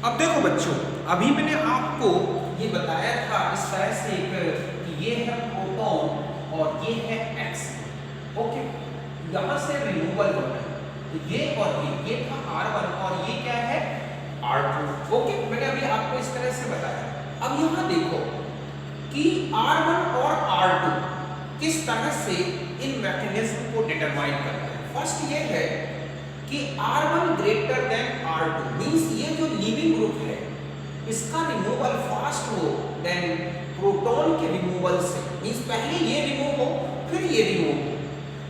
अब देखो बच्चों, अभी मैंने आपको ये बताया था इस तरह से कि ये है प्रोटॉन और ये है एक्स। ओके, यहां से रिमूवल हो रहा है, तो ये और ये था R1 और ये क्या है R2। ओके, मैंने अभी आपको इस तरह से बताया। अब यहां देखो कि R1 और R2 किस तरह से इन मैकेनिज्म को डिटरमाइन करते हैं। फर्स्ट ये है कि R1 greater than R2 means ये जो लिविंग ग्रुप है इसका रिमूवल फास्ट हो देन प्रोटॉन के रिमूवल से, मींस पहले ये रिमूव हो फिर ये रिमूव हो।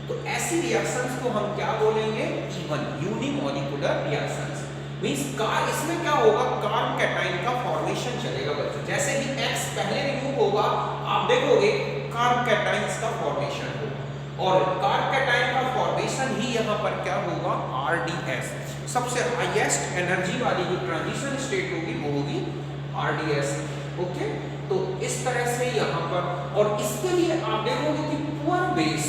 तो ऐसी रिएक्शंस को हम क्या बोलेंगे, इवन यूनिमॉलिक्यूलर रिएक्शंस। मींस इसमें क्या होगा, कार्ब कैटायन का फॉर्मेशन चलेगा बच्चों। जैसे ही X पहले रिमूव होगा आप देखोगे कार्ब कैटायंस का फॉर्मेशन होगा, और कार्ब कैटायन का फॉर्मेशन ही यहाँ पर क्या होगा, RDS। सबसे हाईएस्ट एनर्जी वाली जो ट्रांजिशन स्टेट होगी वो होगी RDS। ओके, तो इस तरह से यहाँ पर, और इसके लिए आप देखोगे कि पुअर बेस,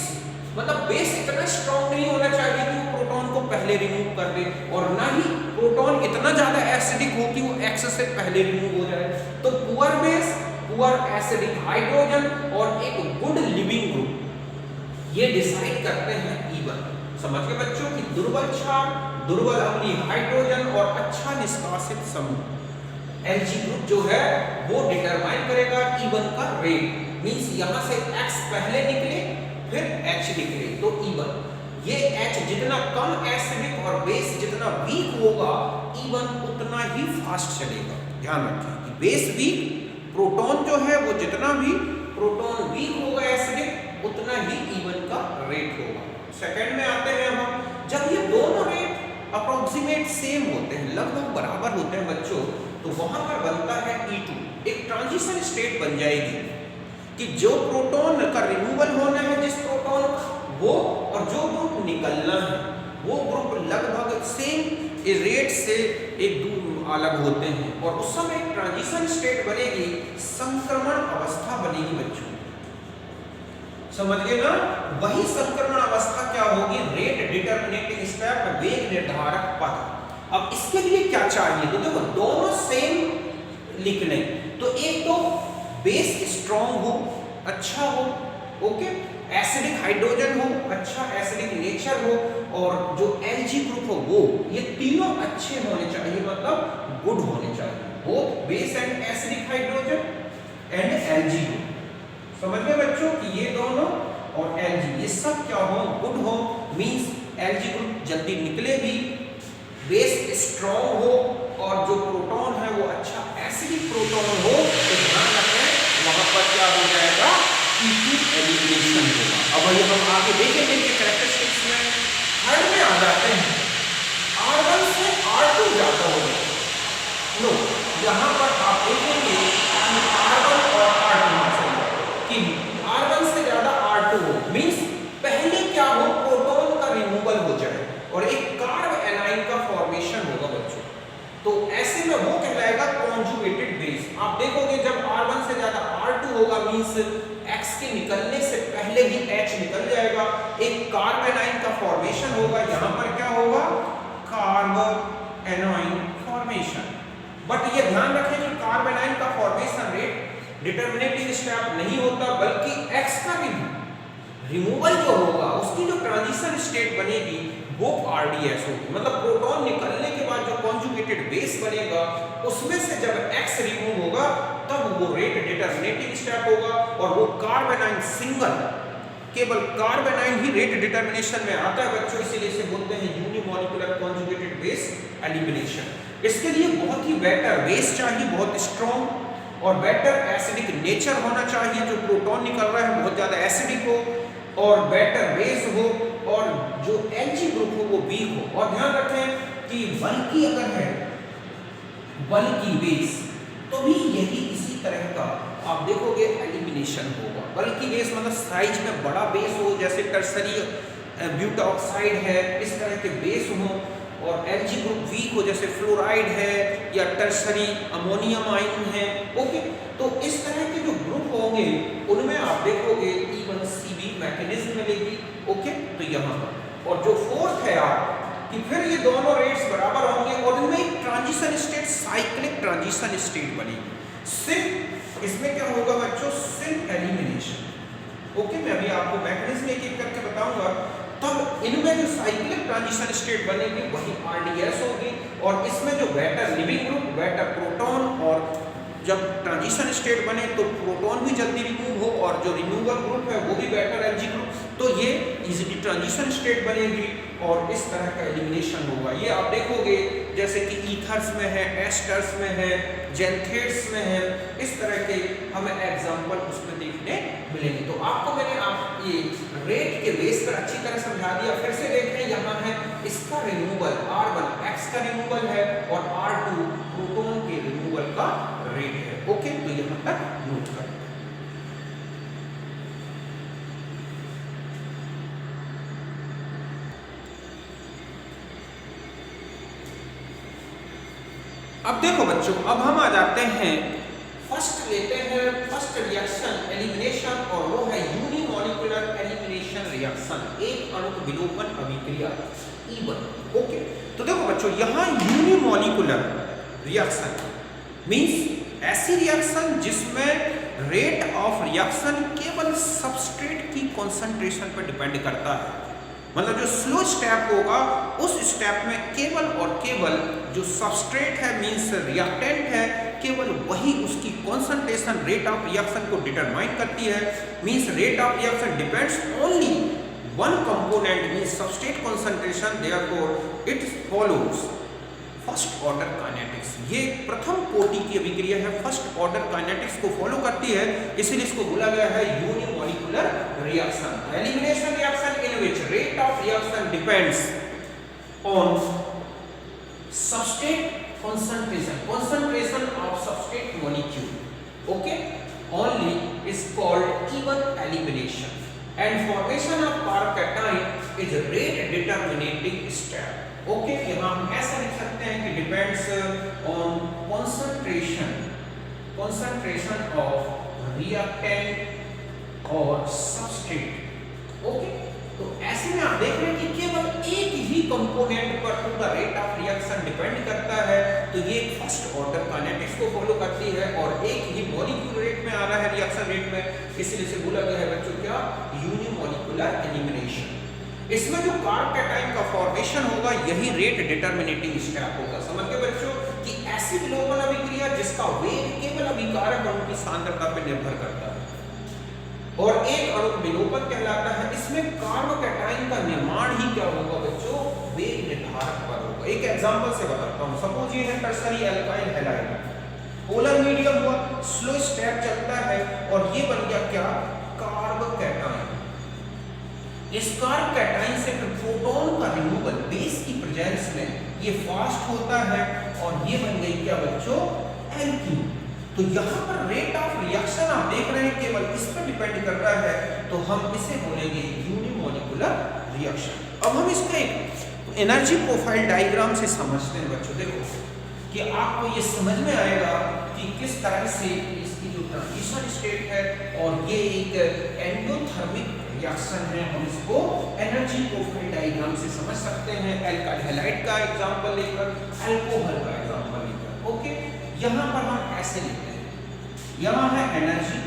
मतलब बेस इतना स्ट्रॉन्ग नहीं होना चाहिए कि वो प्रोटॉन को पहले रिमूव कर दे, और ना ही प्रोटॉन इतना ज्यादा एसिडिक हो कि वो X से पहले रिमूव हो जाए। तो poor base, poor acidic hydrogen और एक गुड लिविंग ग्रुप, ये डिसाइड करते हैं इवन। समझ गए बच्चों कि दुर्बल क्षार, दुर्बल अम्लीय हाइड्रोजन और अच्छा निष्कासित समूह Lg ग्रुप जो है वो डिटरमाइन करेगा इवन का रेट। मींस यहां से X पहले निकले फिर H निकले तो इवन। ये H जितना कम एसिडिक और बेस जितना वीक होगा इवन उतना ही फास्ट चलेगा। ध्यान रखें कि बेस वीक, प्रोटॉन जो है वो जितना भी प्रोटॉन वीक होगा एसिडिक उतना ही इवन का रेट होगा। सेकंड में आते हैं हम, जब ये दोनों रेट अप्रोक्सीमेट सेम होते हैं, लगभग बराबर होते हैं बच्चों, तो वहां पर बनता है E2। एक ट्रांजिशन स्टेट बन जाएगी कि जो प्रोटॉन का रिमूवल होना है जिस प्रोटॉन वो, और जो ग्रुप निकलना है वो ग्रुप लगभग सेम रेट से एक अलग होते हैं, और उस समय एक ट्रांजिशन स्टेट बनेगी, संक्रमण अवस्था बनेगी बच्चों। समझ गए ना? वही संक्रमण अवस्था क्या होगी, रेट डिटरमिनेटिंग स्टेप, वेग निर्धारक पद। अब इसके लिए क्या चाहिए, तो देखो दोनों सेम लिख लें, तो एक तो बेस स्ट्रॉन्ग हो, अच्छा हो, ओके, एसिडिक हाइड्रोजन हो, अच्छा एसिडिक नेचर हो, और जो Lg ग्रुप हो वो, ये तीनों अच्छे होने चाहिए, मतलब गुड होने चाहिए, both base and acidic hydrogen and Lg group. समझ गए बच्चों कि ये दोनों और Lg ये सब क्या हो, गुड हो, मींस Lg ग्रुप जल्दी निकले भी, बेस स्ट्रॉन्ग हो, और जो प्रोटॉन है वो अच्छा एसिडिक प्रोटॉन हो, तो ध्यान रखें वहां पर क्या हो जाएगा, E2 एलिमिनेशन होगा। अब ये हम आगे देखेंगे कि कैरेक्टरिस्टिक्स में थर्ड में आ जाते हैं, R1 से R2 ज्यादा हो गया। लो यहां पर आप देखेंगे कि R1 और R2 कि R1 से ज्यादा R2 हो, मींस पहले क्या हो, प्रोटॉन का रिमूवल हो जाए और एक कार्ब एनाइन का फॉर्मेशन होगा बच्चों। तो ऐसे में वो कहलाएगा कॉन्जुगेटेड बेस। आप देखोगे जब R1 से ज्यादा R2 होगा मींस X के निकलने से पहले ही H निकल जाएगा, एक कार्ब एनाइन का फॉर्मेशन होगा। यहां पर क्या होगा, कार्ब एनाइन फॉर्मेशन। बट ये ध्यान रखें कि कार्ब एनाइन का फॉर्मेशन रेट डिटरमिनेटिंग स्टेप नहीं होता, बल्कि X का रिमूवल जो होगा उसकी जो ट्रांजिशन स्टेट बनेगी वो RDS होगी। मतलब प्रोटॉन निकलने के बाद जो कॉन्जुगेटेड बेस बनेगा उसमें से जब X रिमूव होगा तब वो रेट डिटरमिनेटिंग स्टेप होगा, और वो कार्ब एनाइन सिंगल, केवल कार्ब एनाइन ही रेट डिटरमिनेशन में आता है बच्चों, इसीलिए इसे बोलते हैं यूनिमॉलिक्यूलर कॉन्जुगेटेड बेस एलिमिनेशन। इसके लिए बहुत ही बेटर बेस चाहिए, बहुत स्ट्रॉन्ग, और बेटर एसिडिक नेचर होना चाहिए। जो प्रोटॉन निकल रहा है बहुत ज्यादा एसिडिक हो, और बेटर बेस हो, और जो Lg ग्रुप हो वो वीक हो। और ध्यान रखें कि बल्कि अगर है बल्कि बेस तो भी यही इसी तरह का आप देखोगे एलिमिनेशन होगा। बल्कि बेस मतलब साइज में बड़ा बेस हो, जैसे टर्सरी ब्यूटाऑक्साइड है, इस तरह के बेस हो, और Lg ग्रुप वीक हो जैसे फ्लोराइड है या टर्सरी अमोनियम आयन है। ओके, तो इस तरह के जो ग्रुप होंगे उनमें आप देखोगे E1CB मैकेनिज्म मिलेगी। ओके, तो यहाँ पर, और जो फोर्थ है आप कि फिर ये दोनों रेट्स बराबर होंगे और इनमें एक transition state cyclic transition state बनेगी। सिर्फ इसमें क्या होगा बच्चों, सिर्फ एलिमिनेशन। ओके, मैं अभी आपको मैकेनिज्म एक एक करके बताऊंगा। तब इनमें जो साइक्लिक ट्रांजिशन स्टेट बनेगी वही आरडीएस होगी, और इसमें जो better leaving group, better proton, और जब ट्रांजिशन स्टेट बने तो प्रोटॉन भी जल्दी रिमूव हो, और जो रिमूवल ग्रुप है वो भी बेटर एलजी ग्रुप, तो ये इजीली ट्रांजिशन स्टेट बनेगी और इस तरह का एलिमिनेशन होगा। ये आप देखोगे जैसे कि ईथर्स में है, एस्टर्स में है, जेंथेट्स में है, इस तरह के हमें एग्जांपल उसमें देखने मिलेंगे। तो आपको मैंने ये रेट के बेस पर अच्छी तरह समझा दिया। फिर से देखें, यहाँ है इसका रिमूवल R1 X का रिमूवल है और R2 प्रोटॉन के रिमूवल का रेट है। ओके, तो यहाँ तक नोट करें। अब देखो बच्चों, अब हम आ जाते हैं फर्स्ट लेते हैं फर्स्ट रिएक्शन एलिमिनेशन, और वो है यूनिमॉलिक्यूलर एलिमिनेशन रिएक्शन, एक अणु विलोपन अभिक्रिया E1। ओके, तो देखो बच्चों, यहाँ यूनिमॉलिक्यूलर रिएक्शन मींस ऐसी रिएक्शन जिसमें रेट ऑफ रिएक्शन केवल सबस्ट्रेट की कंसंट्रेशन पर डिपेंड करता है। मतलब जो स्लो स्टेप होगा उस स्टेप में केवल और केवल जो सबस्ट्रेट है मींस रिएक्टेंट है, केवल वही उसकी कंसंट्रेशन रेट ऑफ रिएक्शन को डिटरमाइन करती है। Means rate of reaction depends only one component means substrate concentration, therefore it follows first order kinetics. ये प्रथम कोटि की अभिक्रिया है, फर्स्ट ऑर्डर काइनेटिक्स को फॉलो करती है, इसीलिए इसको बोला गया है unimolecular reaction. Elimination reaction in which rate of reaction depends on substrate concentration of substrate molecule, okay, only is called even elimination, and formation of carcation is a rate determinating step। Okay, यहाँ हम ऐसा लिख सकते हैं कि depends on concentration of reactant और substrate। Okay, तो ऐसे में आप देख रहे हैं कि केवल एक ही कंपोनेंट पर पूरा रेट ऑफ रिएक्शन डिपेंड करता है, तो ये फर्स्ट ऑर्डर काइनेटिक्स को फॉलो करती है और एक ही मॉलिक्यूल रेट में आ रहा है रिएक्शन रेट में, इसलिए इसे बोला गया है बच्चों क्या, यूनिमॉलिक्यूलर एलिमिनेशन। इसमें जो कार्बोकैटायन का फॉर्मेशन होगा यही रेट डिटरमिनेटिंग स्टेप होगा। समझ गए बच्चों कि ऐसी विलोपन अभिक्रिया जिसका वेग केवल अभिकारक अणु की सांद्रता पर निर्भर करता है और एक अणु विलोपन कहलाता है। इसमें कार्बोकैटायन का निर्माण ही क्या होगा बच्चों, वेग निर्धारक पर होगा। एक एग्जांपल से बताता हूं, सपोज ये है tertiary alkyl halide, polar medium हुआ, स्लो स्टेप चलता है और ये बन गया क्या, कार्बोकैटायन। इस कार्बोकैटायन से प्रोटॉन का रिमूवल बेस की प्रेजेंस में ये फास्ट होता है और ये बन गई क्या बच्चों, एल्कीन। तो यहाँ पर रेट ऑफ रिएक्शन आप देख रहे हैं केवल इस पर डिपेंड कर रहा है, तो हम इसे बोलेंगे यूनिमॉलिक्यूलर रिएक्शन। अब हम इसका एक एनर्जी प्रोफाइल डायग्राम से समझते हैं बच्चों। देखो कि आपको ये समझ में आएगा कि किस तरह से इसकी जो ट्रांजिशन स्टेट है और ये एक एंडोथर्मिक रिएक्शन है, हम इसको एनर्जी प्रोफाइल डायग्राम से समझ सकते हैं। एल्काइल हैलाइड का एग्जांपल लेकर, अल्कोहल का एग्जांपल लेकर। ओके, यहाँ पर हम ऐसे लेते हैं, यहाँ है एनर्जी,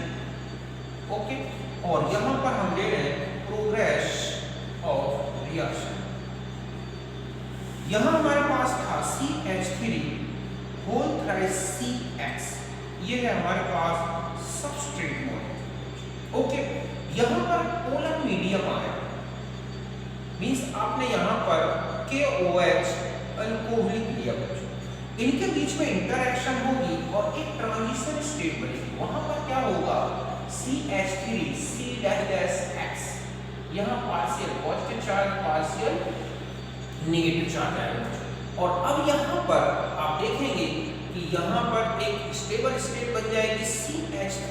ओके, और यहाँ पर हम ले रहे हैं प्रोग्रेस ऑफ रिएक्शन। यहाँ हमारे पास था CH3 होल थ्राइस CX, ये है हमारे पास सबस्ट्रेट मॉलिक्यूल। ओके, यहाँ पर पोलर मीडियम आया, मींस आपने यहाँ पर KOH अल्कोहलिक लिया बच्चों, इनके बीच में इंटरैक्शन होगी और एक ट्रांजिशन स्टेट बनेगी। वहां पर क्या होगा, CH3 C-X, यहाँ partial positive charge, partial negative charge आएगा। और अब यहाँ पर आप देखेंगे कि यहाँ पर एक स्टेबल स्टेट बन जाएगी CH3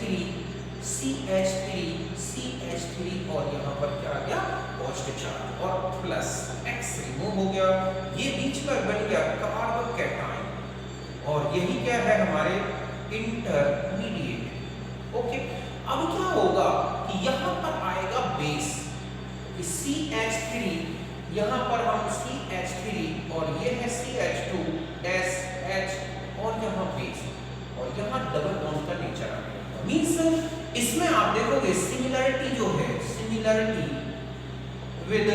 और यहाँ पर क्या आ गया, पॉजिटिव चार्ज और प्लस X रिमूव हो गया, ये बीच पर बन गया कार्बोकैटायन और यही क्या है हमारे इंटरमीडिएट। ओके, अब क्या होगा कि यहाँ पर आएगा बेस CH3, यहाँ पर हम CH3 और ये है CH2 SH और यहाँ base. Similarity with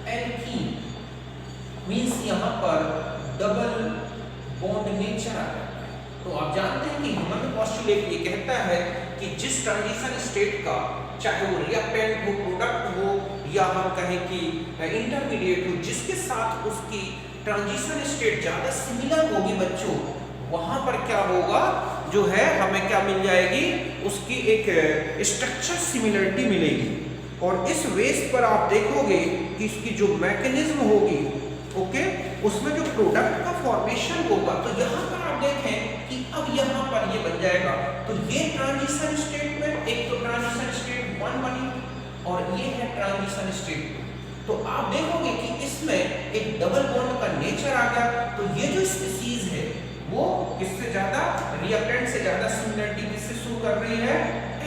alkene, means यहाँ पर डबल बॉन्ड नेचर आ जाता है। तो आप जानते हैं कि ह्यूमन पोस्टुलेट ये कहता है कि जिस ट्रांजिशन स्टेट का, चाहे वो रिएक्टेंट हो, प्रोडक्ट हो, या हम कहें कि इंटरमीडिएट हो, जिसके साथ उसकी ट्रांजिशन स्टेट ज्यादा सिमिलर होगी बच्चों, वहां पर क्या होगा, जो है हमें क्या मिल जाएगी, उसकी एक स्ट्रक्चर सिमिलरिटी मिलेगी। और इस बेस पर आप देखोगे कि इसकी जो मैकेनिज्म होगी, ओके, उसमें जो प्रोडक्ट का फॉर्मेशन होगा, तो यहाँ पर आप देखें कि अब यहाँ पर ये बन जाएगा। तो ये ट्रांजिशन स्टेट में एक तो ट्रांजिशन स्टेट 1 बनी और ये है ट्रांजिशन स्टेट 2। तो आप देखोगे कि इसमें एक डबल बॉन्ड का नेचर आ गया। तो ये जो स्पीसीज है वो किससे ज्यादा, रिएक्टेंट से ज्यादा सिमिलरिटी किससे शो कर रही है,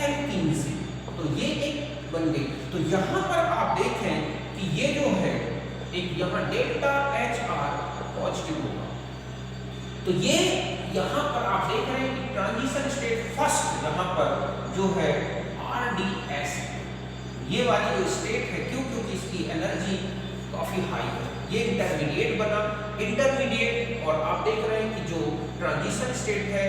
एल्कीन से। तो ये एक बन गई। तो यहाँ पर आप देखें कि ये जो है एक यहाँ डेल्टा HR पॉजिटिव होगा। तो ये यहाँ पर आप देख रहे हैं कि ट्रांजिशन स्टेट फर्स्ट यहाँ पर जो है RDS, ये वाली जो स्टेट है, क्यों, क्योंकि इसकी एनर्जी काफी हाई है। ये इंटरमीडिएट बना, इंटरमीडिएट, और आप देख रहे हैं कि जो ट्रांजिशन स्टेट है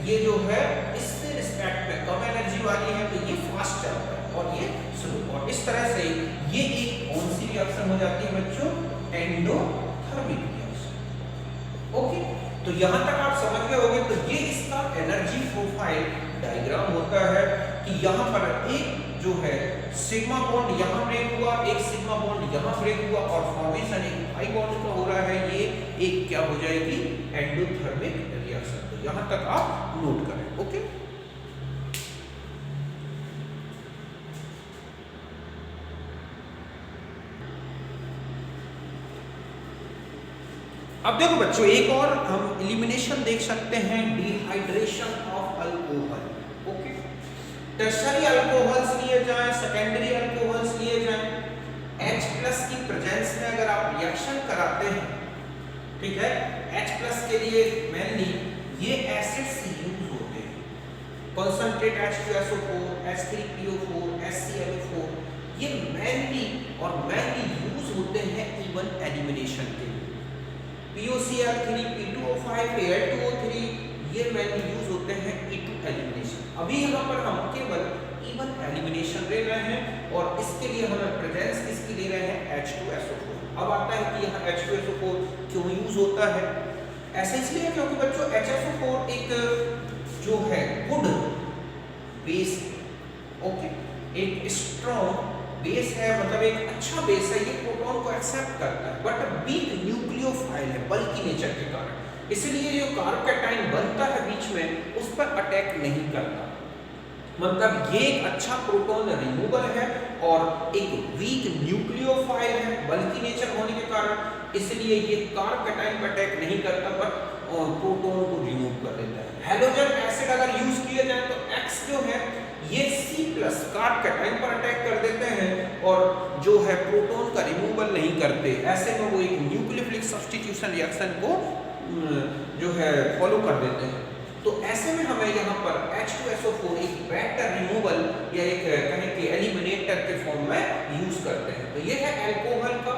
ये जो है इससे रिस्पेक्ट में कम एनर्जी वाली है, तो ये फास्ट चलता है और ये स्लो। और इस तरह से ये एक कौन सी रिएक्शन हो जाती है बच्चों, एंडोथर्मिक रिएक्शन। ओके, तो यहां तक आप समझ गए होंगे। तो ये इसका एनर्जी प्रोफाइल डायग्राम होता है कि यहाँ पर एक जो है सिग्मा बॉन्ड यहाँ ब्रेक हुआ, एक सिग्मा बॉन्ड यहाँ ब्रेक हुआ, और फॉर्मेशन एक पाई बॉन्ड का हो रहा है। ये एक क्या हो जाएगी, एंडोथर्मिक रिएक्शन। तो यहाँ तक आप नोट करें। ओके, अब देखो बच्चों, एक और हम एलिमिनेशन देख सकते हैं, dehydration of alcohol. Okay, tertiary alcohols लिए जाएं, सेकेंडरी अल्कोहल्स लिए जाएं, H+ की प्रेजेंस में अगर आप रिएक्शन कराते हैं, ठीक है, H+ के लिए मेनली ये एसिड्स यूज होते हैं, कॉन्सेंट्रेट H2SO4, H3PO4, HClO4, ये मेनली यूज होते हैं इवन एलिमिनेशन के लिए। POCl3, P2O5, Al2O3, ये मेनली यूज होते हैं E2 एलिमिनेशन। अभी यहाँ पर हम केवल इवन एलिमिनेशन ले रहे हैं, और इसके लिए हमें प्रेजेंस किसकी ले रहे हैं, H2SO4। अब आता है कि यहाँ H2SO4 क्यों यूज होता है, ऐसा इसलिए क्योंकि बच्चों HSO4 एक जो है गुड बेस, ओके, एक स्ट्रॉन्ग बेस है, मतलब एक अच्छा बेस है, ये प्रोटॉन को एक्सेप्ट करता है, बट वीक न्यूक्लियोफाइल है बल्कि नेचर के कारण, इसलिए जो कार्बोकैटायन बनता है बीच में उस पर अटैक नहीं करता। मतलब ये एक अच्छा प्रोटॉन रिमूवल है और एक वीक न्यूक्लियोफाइल है बल्कि नेचर होने के कारण, इसलिए ये कार्बोकैटायन पर अटैक नहीं करता बट प्रोटॉन को रिमूव कर देता है। हैलोजन एसिड अगर यूज किए जाए तो X जो है ये C+ कार्बोकैटायन पर अटैक कर देते हैं और जो है प्रोटॉन का रिमूवल नहीं करते। ऐसे में वो एक न्यूक्लियोफिलिक सब्स्टिट्यूशन रिएक्शन को जो है फॉलो कर देते हैं। तो ऐसे में हमें यहाँ पर H2SO4 एक बेटर रिमूवल या एक कहें कि एलिमिनेटर के फॉर्म में यूज करते हैं। तो ये है अल्कोहल का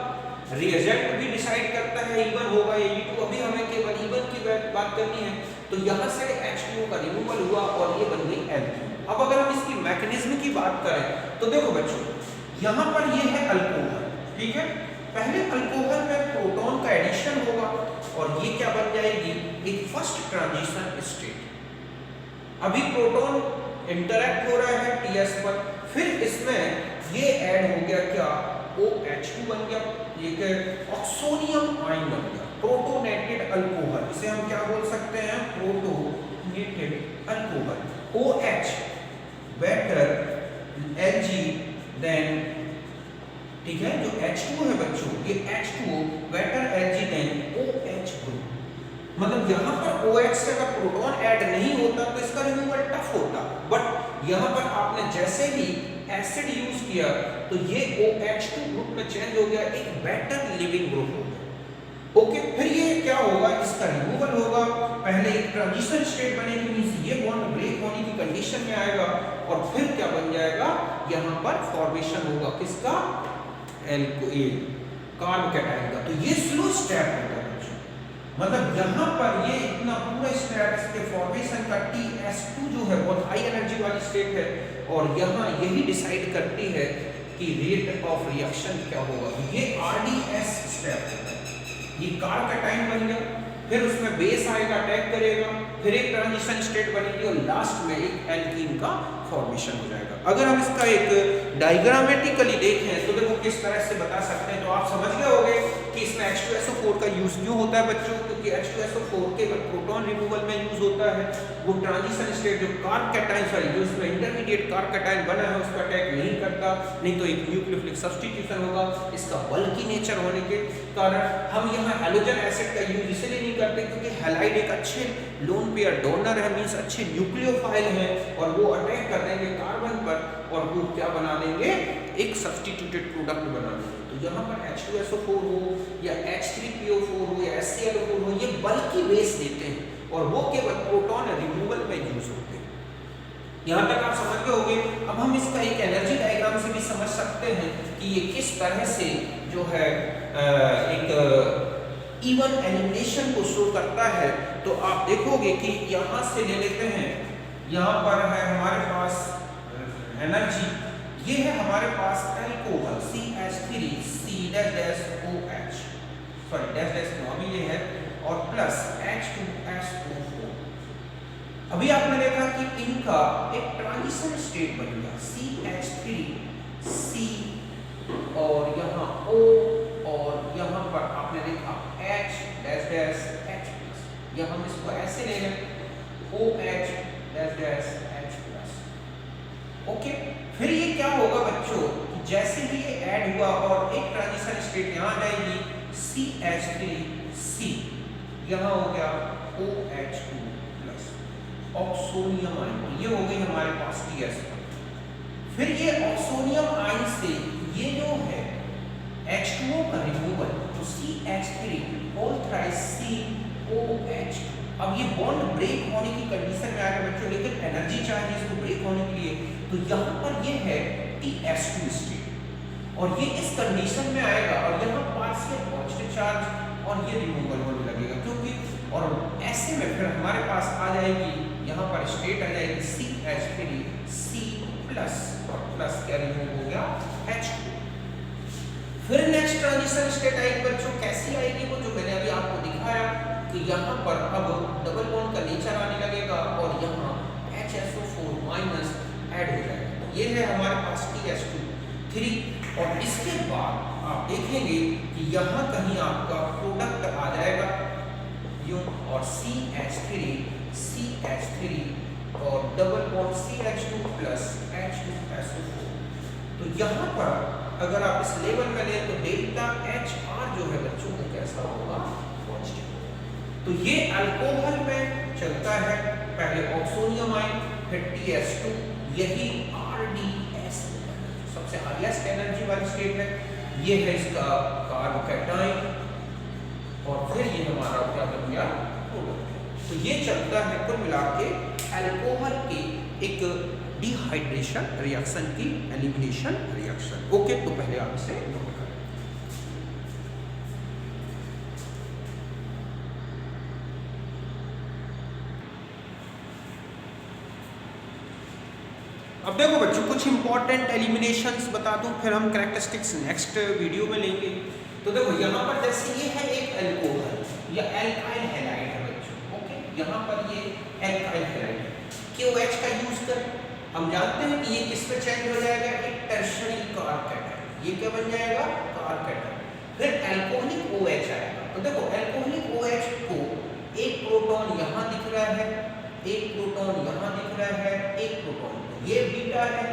रिएजेंट भी डिसाइड करता है इवन होगा या E2, अभी हमें केवल इवन की बात करनी है। तो यहाँ से H2O का रिमूवल हुआ और ये बन गई एल्कीन। अब अगर हम इसकी मैकेनिज्म की बात करें तो देखो बच्चों, यहाँ पर ये है अल्कोहल, ठीक है। पहले अल्कोहल में प्रोटॉन का एडिशन होगा और ये क्या बन जाएगी, एक फर्स्ट ट्रांजिशन स्टेट। अभी प्रोटॉन इंटरैक्ट हो रहा है TS पर, फिर इसमें ये ऐड हो गया क्या, OH2 बन गया, ये ऑक्सोनियम आयन बन गया, प्रोटोनेटेड अल्कोहल। इसे हम क्या बोल सकते हैं, protonated alcohol. OH better Lg then, ठीक है, जो H2 है बच्चों, ये H2O better Lg then OH group. मतलब यहाँ पर OH से अगर प्रोटॉन ऐड नहीं होता तो इसका रिमूवल टफ होता, बट यहाँ पर आपने जैसे ही एसिड यूज किया तो ये OH2 ग्रुप में चेंज हो गया, एक बेटर लिविंग ग्रुप हो गया। ओके, फिर ये क्या होगा, इसका रिमूवल होगा। पहले एक ट्रांजिशन स्टेट बनेगी, मींस ये बॉन्ड ब्रेक होने की कंडीशन में आएगा और फिर क्या बन जाएगा, यहाँ पर फॉर्मेशन होगा किसका, एल्कोहल कार्ब कैटायन का। तो ये स्लो स्टेप होता है बच्चों, मतलब यहाँ पर ये इतना पूरा स्टेप इसके फॉर्मेशन का TS2 जो है बहुत हाई एनर्जी वाली स्टेट है, और यहाँ यही डिसाइड करती है कि रेट ऑफ रिएक्शन क्या होगा। ये RDS स्टेप होता है, ये कार्ब कैटायन बन गया, फिर उसमें बेस आएगा अटैक करेगा, फिर एक ट्रांजिशन स्टेट बनेगी और लास्ट में एक एल्कीन का फॉर्मेशन हो जाएगा। अगर हम इसका एक डायग्रामेटिकली देखें तो देखो किस तरह से बता सकते हैं, तो आप समझ गए होंगे कि इसमें H2SO4 का यूज क्यों होता है बच्चों, क्योंकि H2SO4 केवल प्रोटॉन रिमूवल में यूज होता है। वो ट्रांजिशन स्टेट जो कार्ब कैटायन सॉरी जो इसमें इंटरमीडिएट कार्ब कैटायन बना है उसको अटैक नहीं करता, नहीं तो एक न्यूक्लियोफिलिक सब्स्टिट्यूशन होगा। इसका बल्की नेचर होने के कारण हम यहाँ हैलोजन एसिड का यूज इसलिए नहीं करते क्योंकि हैलाइड एक अच्छे लोन पेयर डोनर है, मींस अच्छे न्यूक्लियोफाइल है, और वो अटैक कर देंगे कार्बन पर और वो क्या बना देंगे, एक सब्स्टिट्यूटेड प्रोडक्ट बना देंगे। तो यहाँ पर H2SO4 हो या H3PO4 हो या HCl4 हो, ये बल्कि बेस देते हैं और वो केवल प्रोटॉन रिमूवल में यूज होते हैं। यहाँ तक आप समझ गए होंगे। अब हम इसका एक एनर्जी डायग्राम से भी समझ सकते हैं कि ये किस तरह से जो है एक इवन एलिमिनेशन को शो करता है। तो आप देखोगे कि यहाँ से ले लेते हैं, यहाँ पर है हमारे पास एनर्जी, ये है हमारे पास एल्कोहल CH3COH सॉरी डैश अभी ये है, और प्लस H2SO4। अभी आपने देखा कि इनका एक ट्रांजिशन स्टेट बन गया CH3C और यहाँ O, और यहाँ पर आपने देखा H H+, या हम इसको ऐसे ले लें OH H+। ओके, फिर ये क्या होगा बच्चों कि जैसे ही ये ऐड हुआ और एक ट्रांजिशन स्टेट यहाँ जाएगी CH3C, यहाँ हो गया OH2+, ऑक्सोनियम आयन, ये हो गई हमारे पास TS। फिर ये ऑक्सोनियम आयन से ये जो है H2O का रिमूवल, तो CH3 होल थ्राइस COH। अब ये बॉन्ड ब्रेक होने की कंडीशन में आएगा बच्चों, लेकिन एनर्जी चाहिए इसको ब्रेक होने के लिए, तो यहाँ पर ये है TS2 स्टेट, और ये इस कंडीशन में आएगा और यहाँ पार्शियल पॉजिटिव चार्ज और ये रिमूवल होने लगेगा, क्योंकि और ऐसे में फिर हमारे पास आ जाएगी यहाँ पर स्टेट आ जाएगी CH3C+ और प्लस क्या रिमूव हो गया H2। फिर नेक्स्ट ट्रांजिशन स्टेट आएगी बच्चों, कैसी आएगी वो जो मैंने अभी आपको दिखाया कि यहाँ पर अब डबल बॉन्ड का नेचर आने लगेगा और यहाँ HSO4- ऐड हो जाएगा। तो ये है हमारे पास TS2 और इसके बाद आप देखेंगे कि यहाँ कहीं आपका प्रोडक्ट आ जाएगा यूं, और CH3 और डबल बॉन्ड CH2+ H2SO4। तो यहाँ पर अगर आप इस लेवल में लें तो डेल्टा HR जो है बच्चों को कैसा होगा, पॉजिटिव होगा। तो ये अल्कोहल में चलता है, पहले ऑक्सोनियम आयन फिर TS2, यही RDS सबसे हाईएस्ट एनर्जी वाली स्टेट है। ये है इसका कार्ब कैटायन और फिर ये हमारा क्या बन गया, प्रोडक्ट। तो ये चलता है कुल मिला के अल्कोहल के एक डिहाइड्रेशन रिएक्शन की एलिमिनेशन रिएक्शन। ओके, तो पहले आप इसे नोट करें। अब देखो बच्चों कुछ इंपॉर्टेंट एलिमिनेशंस बता दूं, फिर हम कैरेक्टरिस्टिक्स नेक्स्ट वीडियो में लेंगे। तो देखो यहाँ पर जैसे ये है एक अल्कोहल या एल्काइल हैलाइड है बच्चों, ओके, यहाँ पर ये एल्काइल हैलाइड है, KOH का यूज करें। हम जानते हैं कि ये किस पे चेंज हो जाएगा, एक टर्शियरी कार्ब कैटायन, ये क्या बन जाएगा, कार्ब कैटायन। फिर अल्कोहलिक OH आएगा। तो देखो अल्कोहलिक OH को एक प्रोटॉन यहाँ दिख रहा है, एक प्रोटॉन यहाँ दिख रहा है, एक प्रोटॉन, ये बीटा है,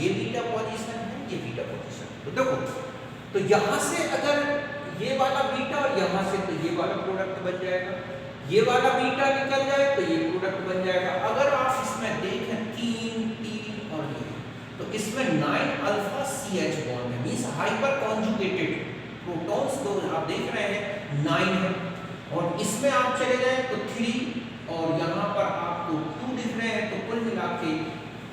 ये बीटा पोजीशन है, ये बीटा पोजीशन। तो देखो, तो यहाँ से अगर ये वाला बीटा और यहाँ से तो ये वाला प्रोडक्ट बन जाएगा, ये वाला बीटा निकल जाए तो ये प्रोडक्ट बन जाएगा। अगर आप इसमें देखें 3 और ये, तो इसमें 9 अल्फा CH बॉन्ड है, मींस हाइपर कॉन्जुगेटेड प्रोटॉन्स दो आप देख रहे हैं 9 है, और इसमें आप चले जाए तो 3 और यहाँ पर आपको 2 दिख रहे हैं, तो कुल मिला के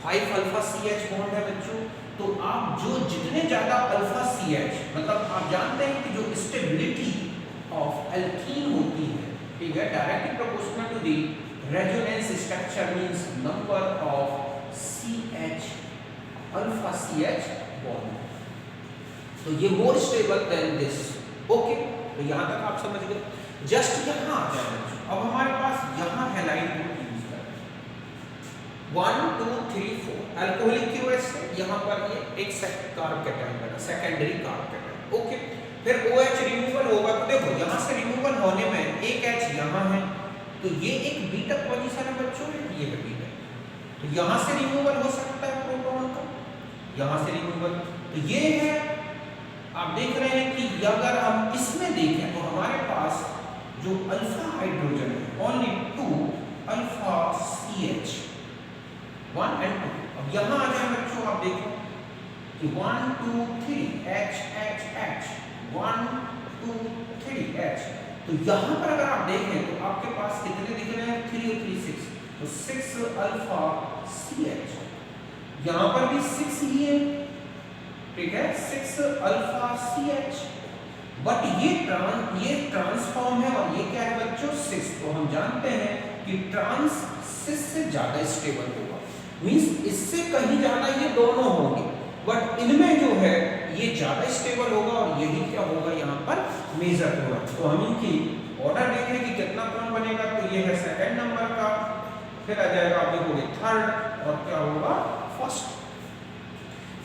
5 अल्फा CH बॉन्ड है बच्चों। तो आप जो जितने ज़्यादा अल्फा CH, मतलब आप जानते हैं कि जो स्टेबिलिटी ऑफ एल्कीन होती है, ठीक है, directly proportional to the resonance structure means number of CH, alpha CH bond. तो ये more stable than this. Okay, तो यहाँ तक आप समझ गए। जस्ट यहाँ आ जाए, अब हमारे पास यहाँ हैलाइड ग्रुप यूज करें 1 2 3 4 अल्कोहलिक की वजह से यहाँ पर ये एक कार्ब कैटायन बना, सेकेंडरी कार्ब कैटायन। ओके, फिर OH रिमूवल होगा तो देखो यहाँ से रिमूवल होने में एक H यहाँ है, तो ये एक बीटा पोजीशन है बच्चों, ये है बीटा, तो यहाँ से रिमूवल हो सकता है प्रोटॉन का, यहाँ से रिमूवल, तो ये है। आप देख रहे हैं कि अगर हम इसमें देखें तो हमारे पास जो अल्फा हाइड्रोजन है ओनली 2 अल्फा CH 1 and 2। अब यहाँ आ जाए बच्चों, आप देखो कि 1 2 3 H H H 1 2 3 H, तो यहाँ पर अगर आप देखें तो आपके पास कितने दिख रहे हैं, 3 और 3 6, तो 6 अल्फा CH, यहाँ पर भी 6 ही है, ठीक है, 6 अल्फा CH, बट ये ट्रांसफॉर्म है और ये क्या है बच्चों, 6। तो हम जानते हैं कि ट्रांस 6 से ज्यादा स्टेबल होगा, मींस इससे कहीं ज्यादा ये दोनों होंगे, बट इनमें जो है ये ज्यादा स्टेबल होगा और यही क्या होगा यहाँ पर मेजर होगा। तो हम इनकी ऑर्डर देखें कि कितना कौन बनेगा, तो ये है सेकंड नंबर का, फिर आ जाएगा आप देखोगे थर्ड, और क्या होगा फर्स्ट।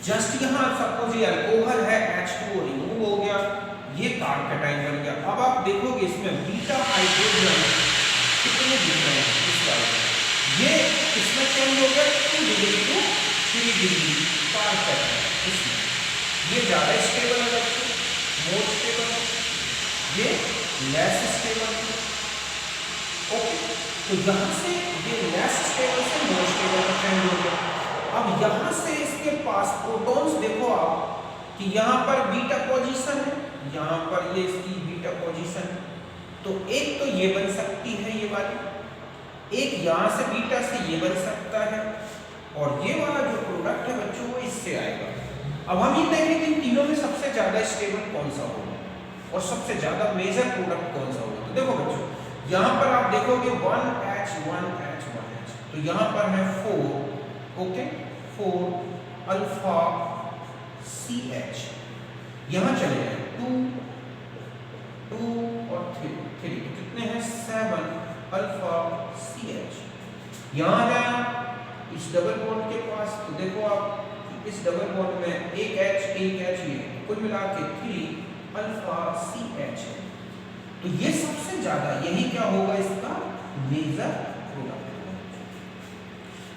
जस्ट यहाँ सपोज ये अल्कोहल है, H2O रिमूव हो गया, ये कार्ब कैटायन बन गया। अब आप देखोगे इसमें बीटा हाइड्रोजन कितने दिख रहे हैं इस बार, ये इसमें चेंज हो गया 2 degree to 3 degree carbocation, इसमें ये ज्यादा स्टेबल है बच्चों, मोर स्टेबल है, ये लेस स्टेबल है। ओके, तो यहाँ से ये लेस स्टेबल से मोर स्टेबल में चेंज हो गया। अब यहाँ से इसके पास प्रोटॉन्स देखो आप कि यहाँ पर बीटा पोजीशन है, यहाँ पर ये इसकी बीटा पोजीशन है, तो एक तो ये बन सकती है ये वाली, एक यहाँ से बीटा से ये बन सकता है, और ये वाला जो प्रोडक्ट है बच्चों वो इससे आएगा। अब हम ये देखेंगे इन तीनों में सबसे ज्यादा स्टेबल कौन सा होगा और सबसे ज्यादा मेजर प्रोडक्ट कौन सा होगा। तो देखो बच्चों, यहाँ पर आप देखोगे 1H 1H 1H, तो यहाँ पर है 4, ओके, 4 अल्फा CH, यहाँ चले जाए 2 2 और 3 3, तो कितने हैं 7 अल्फा CH। यहाँ जाए इस डबल बॉन्ड के पास, तो देखो आप इस डबल बॉन्ड में एक H ये कुल मिला के 3 अल्फा CH है, तो ये सबसे ज्यादा यही क्या होगा इसका मेजर प्रोडक्ट।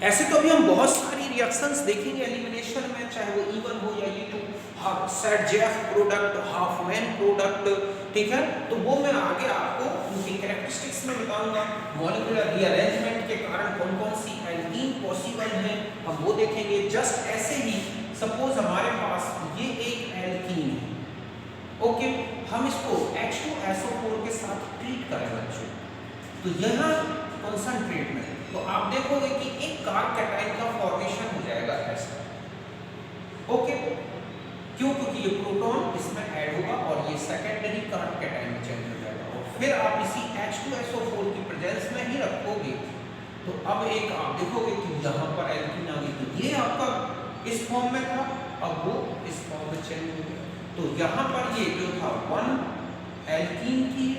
ऐसे तो अभी हम बहुत सारी रिएक्शंस देखेंगे एलिमिनेशन में, चाहे वो इवन हो या ये half set product, half man product, ठीक है, तो वो मैं आगे आपको उनकी कैरेक्टरिस्टिक्स में बताऊंगा। मॉलिक्यूलर रीअरेंजमेंट के कारण कौन कौन सी एल्कीन पॉसिबल है हम वो देखेंगे। जस्ट ऐसे ही सपोज हमारे पास ये एक एल्कीन है, ओके, हम इसको H2SO4 के साथ ट्रीट करें बच्चों, तो यहाँ कॉन्सेंट्रेट में तो आप देखोगे कि एक कार्ब कैटायन का फॉर्मेशन हो जाएगा ऐसा, ओके, क्यों, क्योंकि ये प्रोटॉन इसमें ऐड होगा और ये सेकेंडरी कार्ब कैटायन में चेंज हो जाएगा, और फिर आप इसी H2SO4 की प्रेजेंस में ही रखोगे, तो अब एक आप देखोगे कि यहाँ पर एल्कीन आ गई, तो ये आपका इस फॉर्म में था, अब वो इस फॉर्म में चेंज हो गया, तो यहाँ पर ये जो था 1 एल्कीन की,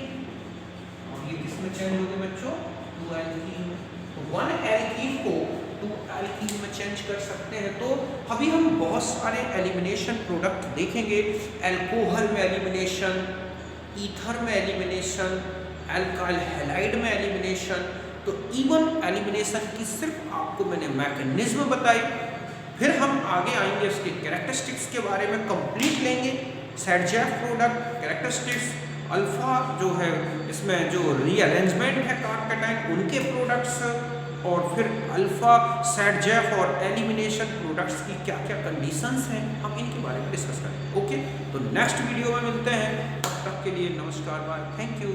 और ये किसमें चेंज हो गया बच्चों, 2 एल्कीन। तो 1 एल्कीन को 2 एल्कीन में चेंज कर सकते हैं। तो अभी हम बहुत सारे एलिमिनेशन प्रोडक्ट देखेंगे, अल्कोहल में एलिमिनेशन, ईथर में एलिमिनेशन, अल्काइल हैलाइड में एलिमिनेशन, तो इवन एलिमिनेशन की सिर्फ आपको मैंने मैकेनिज्म बताई, फिर हम आगे आएंगे इसके कैरेक्टरिस्टिक्स के बारे में कंप्लीट लेंगे, सेट प्रोडक्ट कैरेक्टरिस्टिक्स, अल्फा जो है इसमें जो रीअरेंजमेंट है कार्ब कैटायन उनके प्रोडक्ट्स, और फिर अल्फा सेट और एलिमिनेशन प्रोडक्ट्स की क्या क्या कंडीशंस हैं हम इनके बारे में डिस्कस करेंगे। ओके, तो नेक्स्ट वीडियो में मिलते हैं, तब तक के लिए नमस्कार, बाय, थैंक यू।